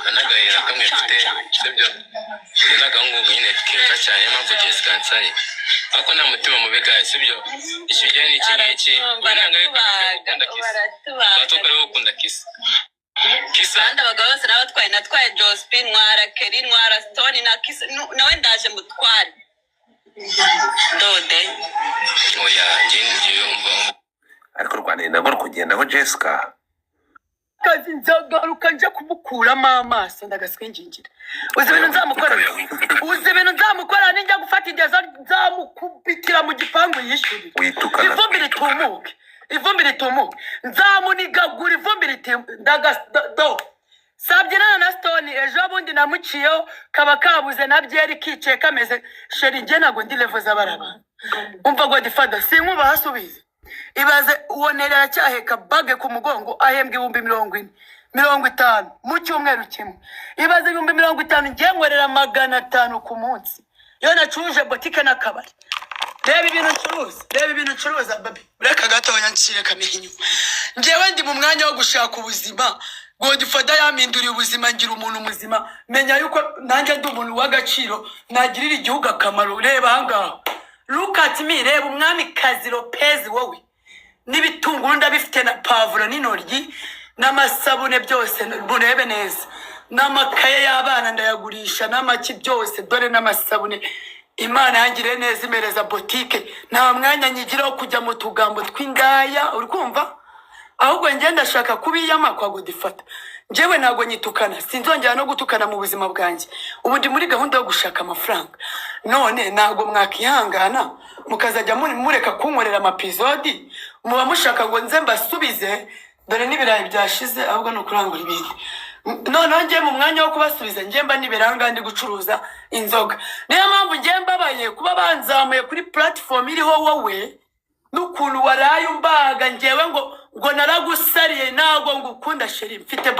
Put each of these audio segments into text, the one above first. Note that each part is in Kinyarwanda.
anagahera kamwe mfite sibyo nagahungu nyine keza cyane mpamvu Jessica nsaye ariko nta mutima mubi guys sibyo ishyuye ni iki ngiki nanga gukunda kisa batuka rero gukunda kisa kandi abagabo bose natwaye Josephine Ntwara Kelly Ntwara Stone na kisa nawe ndaje mutware dode oya ngiye umva ariko Rwanda nabwo kugenda aho Jessica kazi nzagaruka nje kumukuramo amaso ndagaswinjingira uzi ibintu nzamukora ninjya gufata igeza nzamukubitira mu gipangu yishuri ivumbi ritumuke nzamunigagura ivumbi ritumuke sabyinana na Stone ejo bundi namuciyeho kaba kabuze na byeri kicaye kameze sheri nge nago ndi level z'abaraba umva Godfather sinkuba hasubize ibaze uwonerera cyaheka bage ku mugongo ahembwa 40,50 mu cyumweru kimwe ibaze 50,000 ngiye ngwerera 500 ku munsi yo nacuje botike n'akabari reba ibintu ncuruza baby reka gatonya ncire kamenyo ngewe ndi mu mwanya wo gushaka ubuzima Godfather yaminduriye ubuzima ngira umuntu muzima menya yuko nanjye ndi umuntu w'agaciro nagirira igihugu akamaro reba hangaha look at me reba umwami kazi Lopez wowe n'ibitunguru ndabifite na pavuro n'intoryi n'amasabune byose burebe neza n'amakaye y'abana ndayagurisha n'amaki byose dore n'amasabune Imana yangire neza imereza botike nta mwanya nyigiraho kujya mu tugambo tw'ingaya uri kumva ahubwo ngenda ndashaka kubiyama kwa Godfather njewe nago nyitukana sinzongera no gutukana mu buzima bwanjye ubu ndi muri gahunda yo gushaka amafaranga none nago mwakihangana mukazajya mureka kunkorera amapizodi muba mushaka ngo nze mbasubize dore n'ibirayi byashize ahubwo no kurangura ibindi none nje mu mwanya wo kubasubiza nje mba niberanga ndi gucuruza inzoga niyo mpamvu nje mbabaye kuba banzamuye kuri platform iriho wowe n'ukuntu waraye umbaga njewe ngo naragusariye nago ngukunda sheri mfite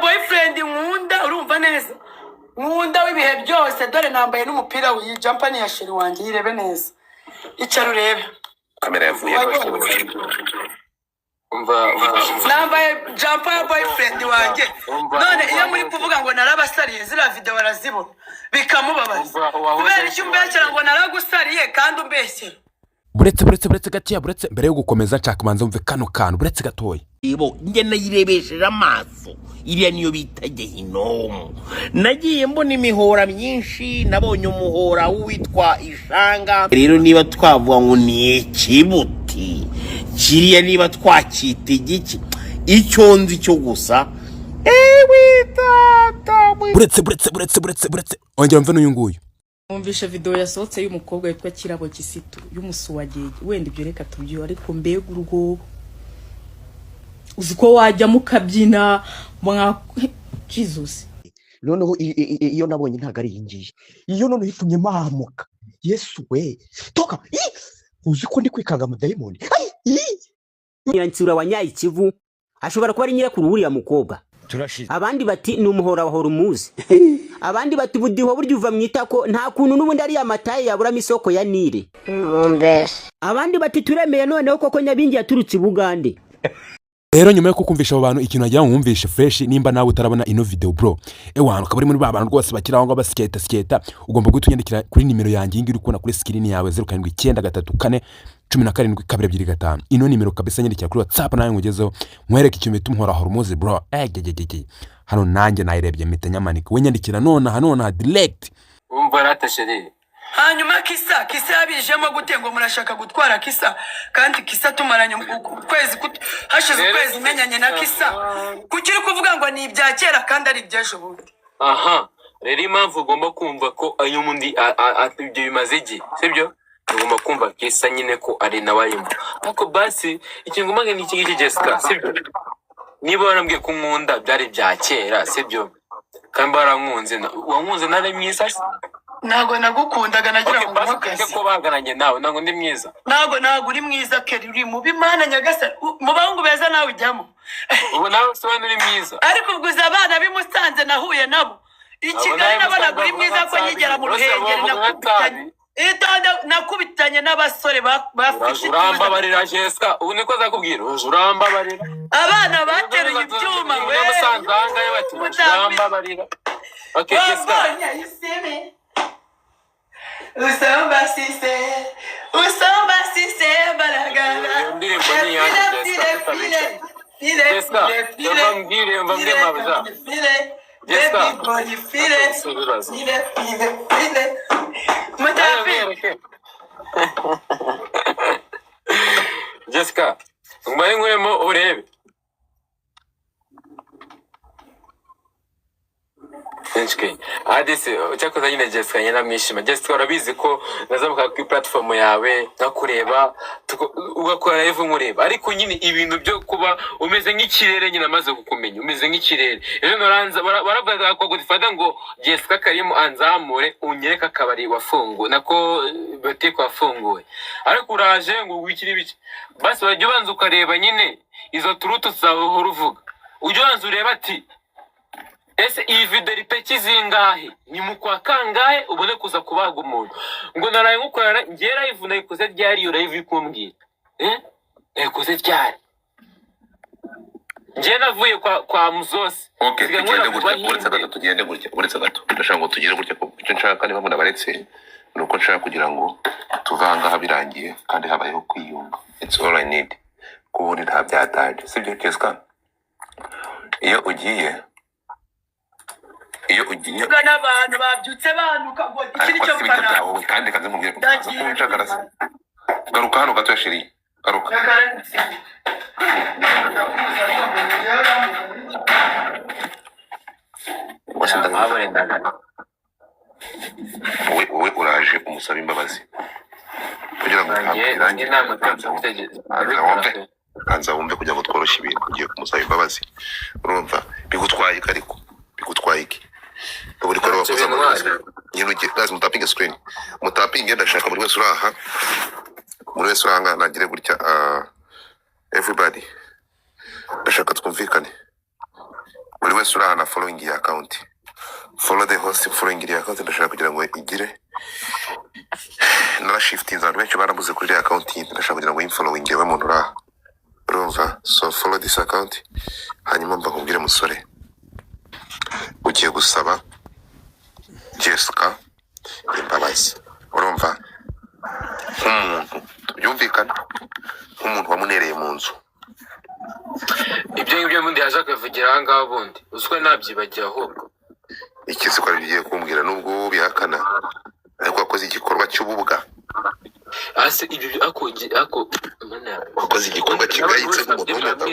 boyfriend nkunda urumva neza nkunda w'ibihe byose dore nambaye n'umupira w'ijampa ni ya sheri wanjye yirebe neza icara urebe kamera yavuye nambaye jampa ya boyfriend wanjye none iyo muri kuvuga ngo narabasariye zira video barazibona bikamubabaza kubera icyo umbeshyira ngo naragusariye kandi umbeshyira buretse gatiya buretse mbere yo gukomeza nshaka manza mve kano kantu buretse gatoya ibo nge nayirebesheje amaso iriya niyo bita Gehinomu nagiye mbona imihora myinshi nabonye umuhora witwa Ishanga rero niba twavuga ngo ni ikibuti kiriya niba twakita igiki icyo nzi cyo gusa tata buretse ongera mve n'uyu nguyu Mwumvisha video yasohotse y'umukobwa witwa Kirabo Kisitu y'umusuwagege wenda ibyo reka tubyo ariko mbega urugo uziko wajya mukabyina mwa Jesus noneho iyo nabonye ntago ari ingiye iyo none hitumye mahamuka Yesu we toka uziko ndi kwikanga mu diamond nyansura wanyayikivu ashobora kuba ari nyirakuru uriya mukobwa abandi bati ni umuhora wa horumuzi abandi bati budiho buryo uva mwitako nta kuntu n'ubundi ari amataye yabura misoko ya Nile abandi bati turemeye noneho koko Nyabingi yaturutse i Bugande rero nyuma yo kukumvisha abo bantu ikintu agira ngo mwumvishe fresh nimba nawe utarabona ino video bro ewana ukaba uri muri ba bantu rwose bakiraho ngo basketa ugomba gutunyandikira kuri nimero yanjye ingiri ukona kuri screen yawe 0793427225 ino nimero kabisa nyandikira kuri WhatsApp nawe ngugezeho mwereke ikintu bitumuhora hormoze bro hano nanjye nayirebye mpita nyamanika we nyandikira none direct umva ratasheri hanyuma kisa yabijemo gute ngo murashaka gutwara kisa kandi kisa tumaranye ukwezi hashize ukwezi menyanye na kisa kukiri kuvuga ngo ni ibya kera kandi ari ibyaje bundi aha rero impamvu ugomba kumva ko ayo mundi ibyo bimaze iki sibyo ugomba kumva kisa nyine ko ari nabayimo ariko basi ikintu ngomba ni iki Jessica sibyo niba warambwiye ko nkunda byari bya kera sibyo kandi wankunze nari mwiza nago nagukundaga nagira ngo mukaze ko bagananye nawe nago ndi mwiza nago uri mwiza keri uri mu bimana Nyagasani mu bahungu beza nawe ujyamo ubu nawe sobanura uri mwiza ariko ubguza abana bimusanze nahuye nabo ikigali nabanaga uri mwiza ko nyigera mu ruhengeri nakubitanye n'abasore bafite urambabarira Jessica ubu niko zakubwira urambabarira abana bateruye ibyuma we musanzanga Nambabarira. Okay, Jessica. You see me? Usamba sise, baragara. Indirimbo ni yanjye, Jessica. Jessica, mbambwire mabuja. Jessica. Jessica, umbaye nkwemo urebe. Adisi cyakoze nyine Jessica nyina mwishima. Jessica urabizi ko nazamuka ku platform yawe nkakureba ugakora live nkureba, ariko nyine ibintu byo kuba umeze nk'ikirere nyine amaze kukumenya umeze nk'ikirere. Ejo naranza baravuga ko Godfather ngo Jessica Karim anzamure unyereka akabari wafunguye nako botike wafunguye, ariko uraje ngo wikiri biki basi wajya ubanza ukareba nyine izo turutu zawe uruvuga ujya ubanza ureba ati ese iyi video ripeki zingahe ni mu kwa kangahe ubone kuza kubaga umuntu ngo naraye ngukorana ngera live nayikoze ryari yo live ikumbwira nayikoze ryari ngiye navuye kwa Muzose. Okay, tugende gutya uretse gato ndashaka ngo tugire gutya ko icyo nshaka niba munabaretse nuko nshaka kugira ngo tuvanga habirangiye kandi habayeho kwiyunga. It's all I need. Kubundi nta byataje sibyo Jessica? Iyo ugiye n'abantu babyutse banuka ngo ikiri cyo mfana kandi kaze mubwire ko nshaka garuka hano gato yashiri garuka. Wowe uraje umusaba imbabazi kugira ngo kanza wumve kugira ngo tworoshye ibintu. Ugiye kumusaba imbabazi urumva bigutwaye ariko bigutwaye iki buri kora wakoze amazi nyine ugiye gazi mutapinga screen mutapinga ndashaka buri wese uraha muri wese uranga nagire gutya everybody ndashaka twumvikane buri wese uraha na following ya account follow the host following ya account ndashaka kugira ngo igire na shifting za benshi barabuze kuri account ndashaka kugira ngo following yewe muntu uraha urumva. So follow this account hanyuma mbakubwire musore ugiye gusaba Jessica imbabazi urumva nk'umuntu tubyumvikana nk'umuntu wamunereye mu nzu. Ibyo ngibyo mundi yaje akavugira aha ngaha bundi uswe nabyibagiye ahubwo ikizi ko bigiye kumbwira nubwo bihakana ariko wakoze igikorwa cy'ububwa. Ase ibyo ako mana wakoze igikorwa kigayitse nk'umuntu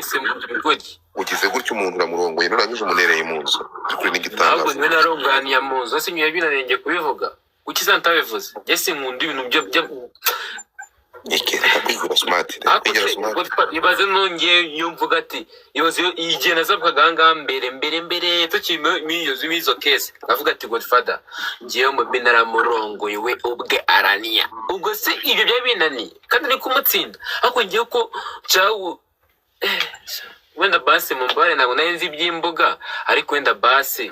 ugize gutyo umuntu uramurongoye nurangije umunereye mu nzu kuri n'igitanga ahubwo niwe naronganiye mu nzu ase nyuye binarenge kubivuga ukiza ntabivuze yesi nkunda ibintu byo ikeza kwigura smart ibaze nongeye yumvuga ati ibaze igihe nazavuga nganga mbere tukimiyozi mizo case avuga ati Godfather ngiye mu binara murongoye we ubwe arania ubwo se ibyo byabinani kandi ni kumutsinda ako ngiye ko cyawu wenda basi mumbare ntabwo nayenzi by'imbuga ariko wenda basi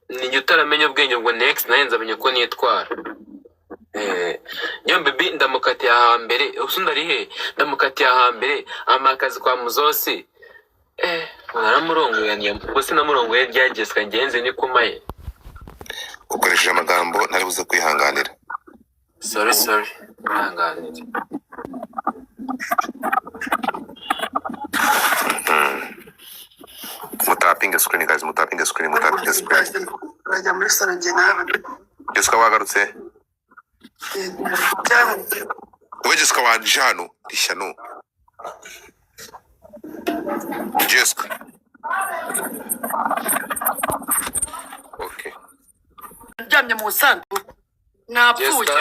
ni utaramenya ubwenge ngo next nayenza amenye ko nitwara Nyo baby ndamukatiye hambere usundari he ndamukatiye hambere amakazi kwa Muzose naramurongoye niyo bose namurongoye ryagezwe ngenze ni kumaye ukoresheje amagambo ntari buze kwihanganira. Sorry kwihanganira. Mutapinga screen guys mutapinga screen urajya muri salo nge nawe Jessica wagarutse wowe Jessica wanje hano rishyano Jessica okay njamye mu sanduku napfuye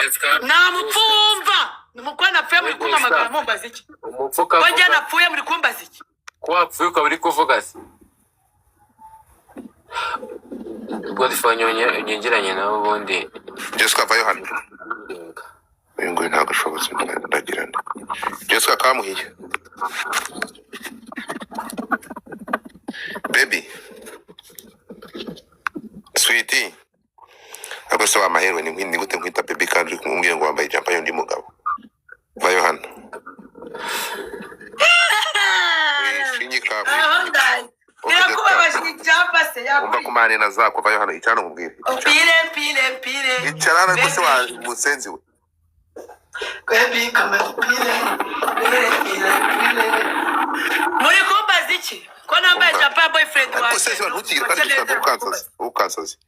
namupfumva numukwana pfe muri kumamagara mumbaza iki umupfuka wajya napfuye muri kumbaza iki kwapfuye ukaba uri kuvuga se Godfather nyongeranye nawe ubundi Jessica vayo hano uyu nguyu ntabwo ashobotse ndagirana Jessica kamuhiye baby sweetie ntabwo se wamaherwe ni gute nkwita baby kandi uri kumubwira ngo wambaye ijambo y'undi mugabo vayo hano nirakubabaje icyapa se umva kumanina zako vayo hano icyano mubwire pile icara hano gusa wa musenzi we baby kama pile muri kumbaza iki ko nambaye japa boyfriend ariko wawe sese ntukigire kandi ukansazi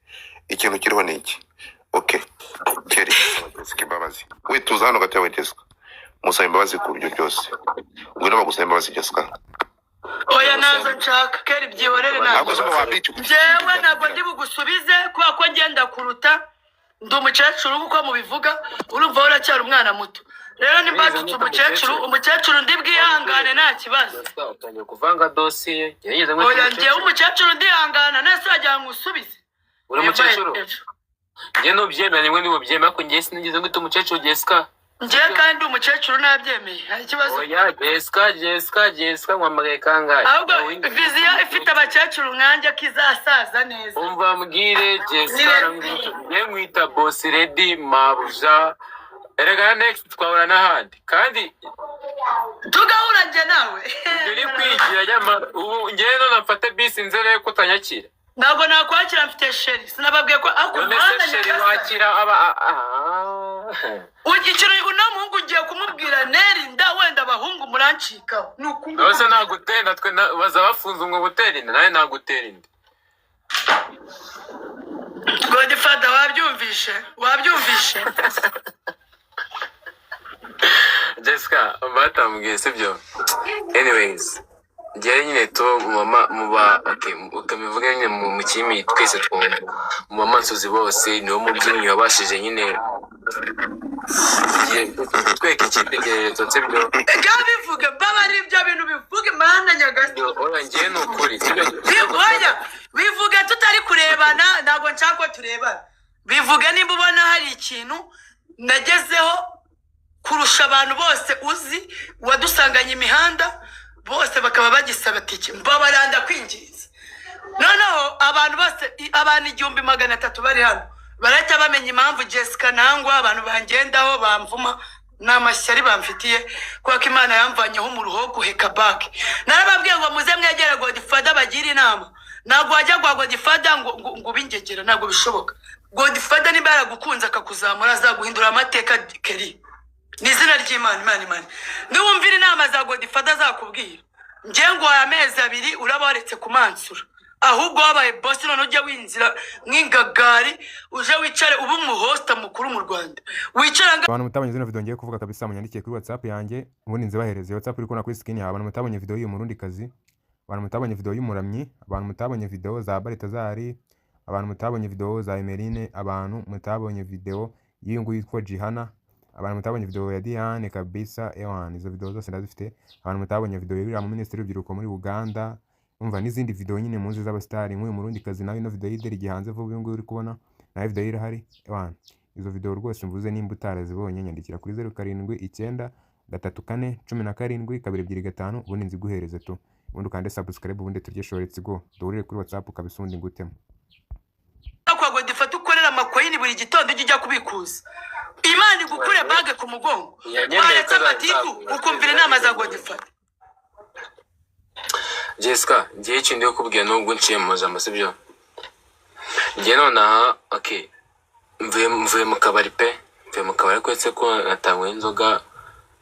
ikintu kiriho ni iki okay keri imbabazi we tuza hano gati yawe Jessica musaba imbabazi ku buryo byose ngwino bagusaba imbabazi Jessica oya nazo nshaka keri byihorere ntabwo zo wabicu jewe ntabwo ndi bugusubize kuba ko ngenda kuruta ndi umukecuru uko mubivuga urumva uracyari umwana muto rero nimbatutse umukecuru ndi bwihangane nta kibazo utangiye kuvanga dosiye yageze ngo oya ngewe umukecuru ndihangana nese wajya ngusubize uri umukecuru nge nubyemera nimwe nibubyemera ko ngiye sinigeze ngo umukecuru Jessica ngiye kandi umukecuru nabyemeye nta kibazo oya Jessica mwamagaye kangahe ahubwo viziyo ifite abakecuru nkanjye kizasaza neza umva mbwire Jessica mwita boss ready mabuja erega next twabona n'ahandi kandi tugahura nge nawe uri kwigira nyama ubu ngewe none mfate bisi nzere ko utanyakira ntabwo nakwakira mfite sheri sinababwiye ko akubana sheri wakira aba ugikira uno muhungu ugiye kumubwira neri nda wenda abahungu murancikaho bose nagutenda twe baza bafunze ngo gutera inda nawe nagutera inda Godfather wabyumvishe Jessica batambwiye sibyo anyways njyewe nyine to mama muba ukamivuga nyine mu kimi twese twumva mu mamansozi bose niwo mubyinnyi wabashije nyine tweke icyitegererezo sibyo bivuge baba ari ibyo bintu bivuge mana nyagasi oya njyewe ni ukuri bivuge tutari kurebana ntabwo nshaka ko turebana bivuge nimba ubona hari ikintu nagezeho kurusha abantu bose uzi wadusanganye imihanda bose bakaba bagisaba tike mbabaranda kwinjiza noneho abantu bose abantu 1300 bari hano barahita bamenya impamvu Jessica nangwa abantu bangendaho bamvuma n'amashyari bamfitiye kuko Imana yamvanyeho mu ruho guheka back narababwiye ngo muze mwegere Godfather bagira inama ntabwo wajya kwa Godfather ngo bingegera ntabwo bishoboka Godfather niba yaragukunze akakuzamura azaguhindura amateka keri nizina ry'Imana Imana niwumvira inama za Godfather zakubwira ngiye ngo amezi 2 urabaretse kumansura ahubwo wabaye boss none ujya winzira nk'ingagari uje wicare ubu mu hosta mukuru mu Rwanda wicara abantu mutabonye zino video ngiye kuvuga kabisa munyandikiye kuri WhatsApp yanjye ubundi nzibahereze WhatsApp uri kubona kuri screen yawe abantu mutabonye video y'uyu murundi kazi abantu mutabonye video y'umuramyi abantu mutabonye video za Baritazari abantu mutabonye video za Emeline abantu mutabonye video y'uyu nguyu yitwa Jihana abantu mutabonye video ya Diane kabisa ewan izo video zose ndazifite abantu mutabonye video y'uriya mu ministeri w'urubyiruko muri Uganda umva n'izindi video nyine muzi z'abastari nk'uyu murundi kazi nawe ino video y'ideri gihanze vuba uyu nguyu uri kubona nawe video irahari ewan izo video rwose mvuze nimba utarazibonye nyandikira kuri 07793417 ubundi nziguhereze tu ubundi ukande subscribe ubundi turye shoretse go duhurire kuri WhatsApp kabisundi ngutema kwa Godfather ukorera amakoyini buri gitondo ujya kubikuza Imana igukure bage ku mugongo waretse amatiku ukumvira inama za Godfather Jessica ngiye iki ndiyo kubwira nubwo nciye mu majambo sibyo ngiye nonaha okay mvuye mu kabari pe mvuye mu kabari kwetse ko natanywe inzoga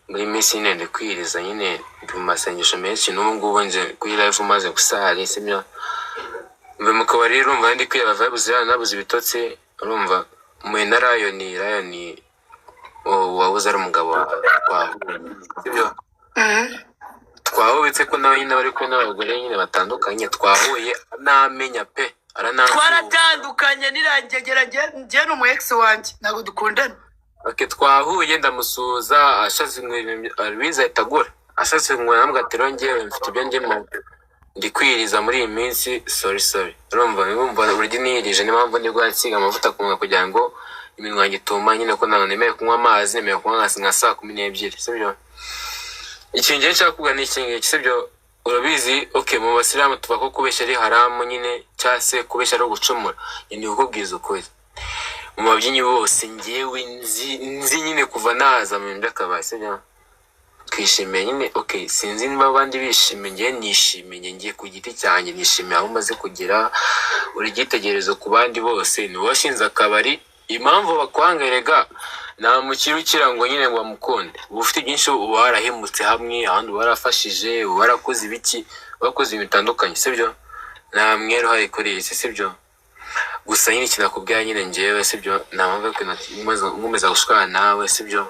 muri minsi nyine ndi kwiriza nyine mu masengesho menshi n'ubu ngubu nje kuri live maze gusara sibyo mvuye mu kabari urumva ndi kwireba vibes nabuze ibitotsi urumva mu Rayoni wabuze ari umugabo wawe sibyo twahubitse ko nawe nyine bari kumwe n'abagore nyine batandukanye twahuye namenya pe twaratandukanye nirangegera ngiye n'umu ex wanjye ntabwo dukundana twahuye ndamusuza ashaze Louise ahitagura ashatse nkora namugatero ngewe mfite ibyo ndimo ndi kwiriza muri iyi minsi sorry urumva urigi nirije ni mpamvu ndi gwansiga amavuta kumwe kugira ngo iminwa yanjye ituma nyine ko none nemeye kunywa amazi nemeye kunywa nka saa 12 sibyo ikintu nshaka kuvuga ni iki sibyo urabizi okay mu basilamu tuva ko kubesha ari haramu nyine cyase kubesha ari gucumura ni ukubwiza ukuri mu babyinyi bose ngewe nzi nyine kuva naza mu ndakaba sibyo twishimiye nyine okay sinzi niba abandi bishimiye njye nishimiye ngiye ku giti cyanjye nishimiye aho maze kugera uri gitegerezo ku bandi bose ni washinze akabari impamvu bakwangerega nta mukiri ukirango nyine ngo bamukunde uba ufite byinshi uba warahemutse hamwe ahandi uba warafashije uba warakoze ibiki wakoze ibintu bitandukanye sibyo nta mwero hari kuri iyi si sibyo gusa nyine kinakubwira nyine njyewe sibyo nta mpamvu yo nkomeza gushwana nawe sibyo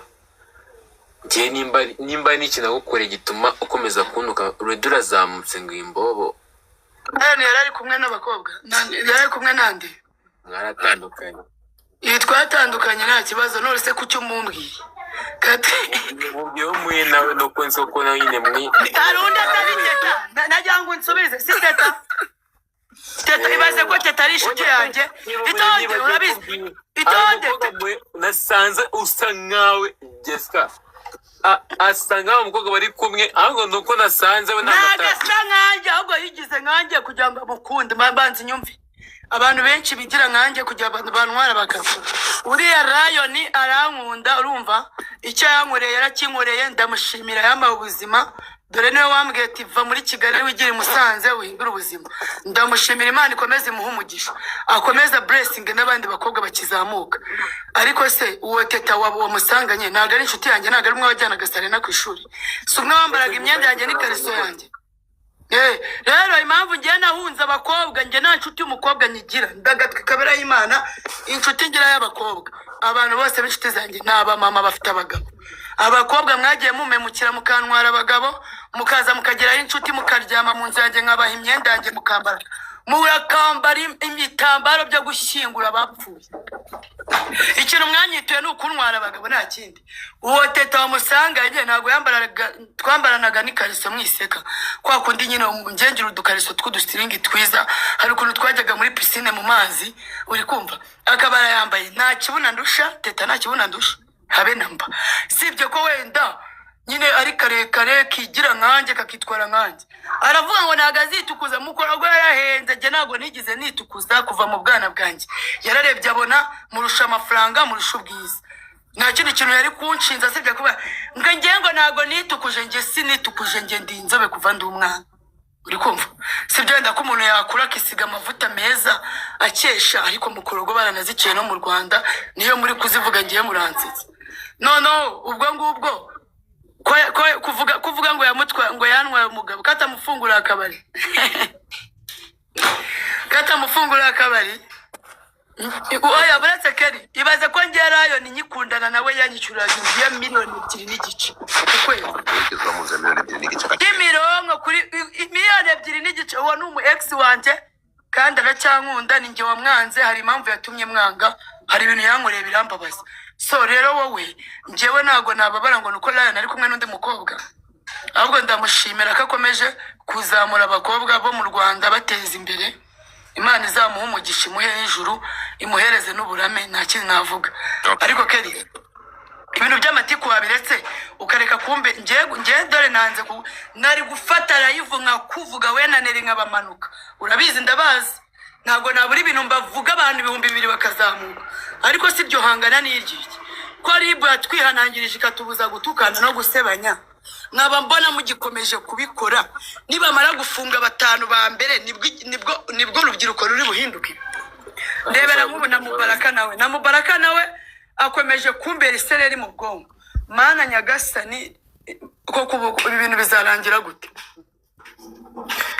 njye nimba n'ikinagukore gituma ukomeza kuntuka uredi urazamutse ngo imbobo yari ari kumwe n'abakobwa yari ari kumwe n'andi mwaratandukanye twatandukanye nta kibazo none se kucyo mumbwiye mubwiyeho muye nawe nuko nzi ko nawe nyine hari undi atari teta nagira ngo nsubize si teta teta ibaze ko teta ari inshuti yanjye itonde urabizi itonde nasanze usa nkawe Jessica asa nkaho umukobwa bari kumwe ahubwo nuko nasanze we ntagasa nkanjye ahubwo yigize nkanjye kugira ngo amukunde mbanze inyumve abantu benshi bigira nkanjye kugira abantu bantwara bagapfa uriya rayoni arankunda urumva icyo yankoreye yarakinkoreye ndamushimira yambaye ubuzima dore niwe wambwiye ati va muri Kigali wigira i Musanze uhindura ubuzima ndamushimira Imana ikomeze imuhe umugisha akomeza blessing n'abandi bakobwa bakizamuka ariko se uwo teta wabo musanganye ntabwo ari inshuti yanjye ntabwo ari umwe wajyanaga Serena ku ishuri si umwe wambaraga imyenda yanjye n'ikariso yanjye rero impamvu ngiye nahunze abakobwa njye nta nshuti y'umukobwa nyigira ndagatwe kabera y'Imana inshuti ngira y'abakobwa abantu bose b'inshuti zanjye ni abamama bafite abagabo abakobwa mwagiye mumemukira mukantwara abagabo mukaza mukageraho inshuti mukaryama mu nzu yanjye nkabaha imyenda yanjye mukambara murakambara ibitambaro byo gushyingura abapfuye ikintu mwanyituye ni ukuntwara abagabo nta kindi uwo teta wamusanganye ntabwo twambaranaga n'ikariso mwiseka kwa kundi nyine ngengera udukariso tw'udusiringi twiza hari ukuntu twajyaga muri pisine mu mazi uri kumva akabara yambaye nta kibuna ndusha teta nta kibuna ndusha habe namba sibyo ko wenda nyine ari karekare kigira nkanjye kakitwara nkanjye aravuga ngo ntago azitukuza mukora ngo yarahenze njye ntabwo nigize nitukuza kuva mu bwana bwanjye yararebye abona murusha amafaranga murusha ubwiza nta kindi kintu yari kunshinza sibyo kuba ngo njye ngo ntago nitukuje njye sinitukuje njye ndi inzobe kuva ndi umwana uri kumva sibyo wenda ko umuntu yakura akisiga amavuta meza akesha ariko mu kurogo baranaziciye no mu Rwanda niyo muri kuzivuga ngiye muransize no ubwo ngubwo kuvuga ngo yamutwa ngo yanwaye umugabo katamufungura akabari oya buretse keri ibaze ko njye rayoni nyikundana nawe yanyishyuraga inzu miliyoni 2.5 ukwezi imirongo kuri miliyoni 2.5 uwo ni umu ex wanje kandi aracyankunda ni njye wamwanze hari impamvu yatumye mwanga hari ibintu yankoreye birambabaza so rero wowe njyewe ntago nababara ngo nuko Ryan ari kumwe n'undi mukobwa ahubwo ndamushimira ko akomeje kuzamura abakobwa bo mu Rwanda bateza imbere Imana izamuha umugisha imuhe hejuru imuhereze n'uburame nta kindi navuga ariko keri ibintu by'amatiku wabiretse ukareka kumbe njye dore nanze nari gufata live nkakuvuga we naneri nkabamanuka urabizi ndabazi ntabwo nabura ibintu mbavuga abantu 2,000 bakazamuka ariko si byo hangana n'iryi ko ribu yatwihanangirije ikatubuza gutukana no gusebanya nkaba mbona mugikomeje kubikora nibamara gufunga 5 ba mbere nibwo urubyiruko ruri buhinduke ndebera nk'ubu na Mubaraka nawe akomeje kumbera isereri mu bwonko mana nyagasani ko ibintu bizarangira gute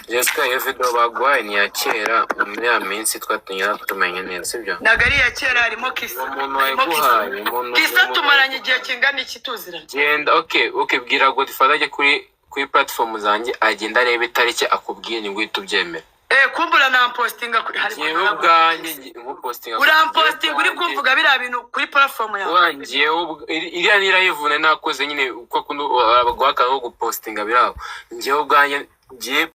Jessica iyo video bagwaye ni ya kera muri ya minsi twatunyura tumenya neza sibyo nagari ya kera harimo kisa umuntu wayiguhaye kisa tumaranye igihe kingana iki tuzira genda okay bwira Godfather ajye kuri platform zanjye agenda arebe itariki akubwiye ni ngwita ubyemera kumbura na postinga kuri hari ubwanjye ngo postinga urampostinga uri kumvuga bira bintu kuri platform yawe wangiye iriya nirayivune nakoze nyine uko abagwaka no gupostinga biraho ngiye ubwanjye ngiye